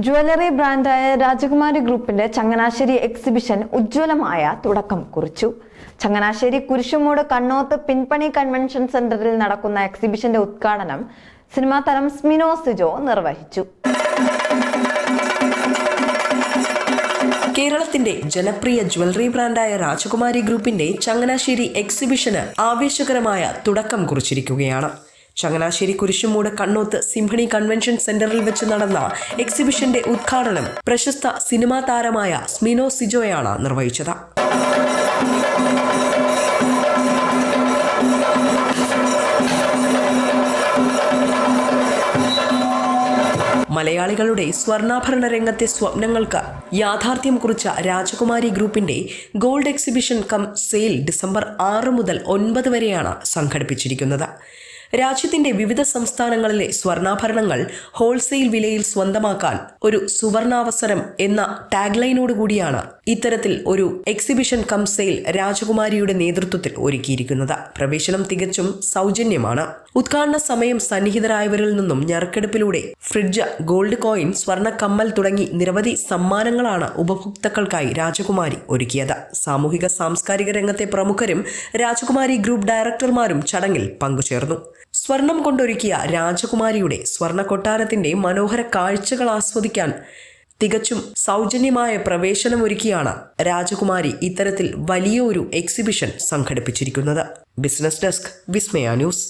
Jewellery ബ്രാൻഡായ രാജകുമാരി ഗ്രൂപ്പിന്റെ Changanassery exhibition ഉജ്ജ്വലമായ തുടക്കം കുറിച്ചു. ചങ്ങനാശ്ശേരി കുരിശുമൂട് കണ്ണോത്ത് പിൻപണി കൺവെൻഷൻ സെന്ററിൽ നടക്കുന്ന എക്സിബിഷന്റെ ഉദ്ഘാടനം സിനിമാ താരം സ്മിനോ സിജോ നിർവഹിച്ചു. കേരളത്തിന്റെ ജനപ്രിയ ജ്വല്ലറി ബ്രാൻഡായ രാജകുമാരി ഗ്രൂപ്പിന്റെ ചങ്ങനാശ്ശേരി എക്സിബിഷന് ആവേശകരമായ തുടക്കം കുറിച്ചിരിക്കുകയാണ്. ചങ്ങനാശ്ശേരി കുരിശുമൂട് കണ്ണോത്ത് സിംഹണി കൺവെൻഷൻ സെന്ററിൽ വെച്ച് നടന്ന എക്സിബിഷന്റെ ഉദ്ഘാടനം പ്രശസ്ത സിനിമാ താരമായ സ്മിനോ സിജോയാണ് നിർവഹിച്ചത്. മലയാളികളുടെ സ്വർണ്ണാഭരണ രംഗത്തെ സ്വപ്നങ്ങൾക്ക് യാഥാർത്ഥ്യം കുറിച്ച രാജകുമാരി ഗ്രൂപ്പിന്റെ gold exhibition come sale December 6 മുതൽ 9 വരെയാണ് സംഘടിപ്പിച്ചിരിക്കുന്നത്. രാജ്യത്തിന്റെ വിവിധ സംസ്ഥാനങ്ങളിലെ സ്വർണ്ണാഭരണങ്ങൾ ഹോൾസെയിൽ വിലയിൽ സ്വന്തമാക്കാൻ ഒരു സുവർണാവസരം എന്ന ടാഗ്ലൈനോടുകൂടിയാണ് ഇത്തരത്തിൽ ഒരു എക്സിബിഷൻ കം സെയിൽ രാജകുമാരിയുടെ നേതൃത്വത്തിൽ ഒരുക്കിയിരിക്കുന്നത്. പ്രവേശനം തികച്ചും സൗജന്യമാണ്. ഉദ്ഘാടന സമയം സന്നിഹിതരായവരിൽ നിന്നും ഞറുക്കെടുപ്പിലൂടെ ഫ്രിഡ്ജ്, ഗോൾഡ് കോയിൻ, സ്വർണ്ണ കമ്മൽ തുടങ്ങി നിരവധി സമ്മാനങ്ങളാണ് ഉപഭോക്താക്കൾക്കായി രാജകുമാരി ഒരുക്കിയത്. സാമൂഹിക സാംസ്കാരിക രംഗത്തെ പ്രമുഖരും രാജകുമാരി ഗ്രൂപ്പ് ഡയറക്ടർമാരും ചടങ്ങിൽ പങ്കുചേർന്നു. സ്വർണം കൊണ്ടൊരുക്കിയ രാജകുമാരിയുടെ സ്വർണ്ണ കൊട്ടാരത്തിന്റെ മനോഹര കാഴ്ചകൾ ആസ്വദിക്കാൻ തികച്ചും സൗജന്യമായ പ്രവേശനമൊരുക്കിയാണ് രാജകുമാരി ഇത്തരത്തിൽ വലിയൊരു എക്സിബിഷൻ സംഘടിപ്പിച്ചിരിക്കുന്നത്. ബിസിനസ് ഡെസ്ക്, വിസ്മയ ന്യൂസ്.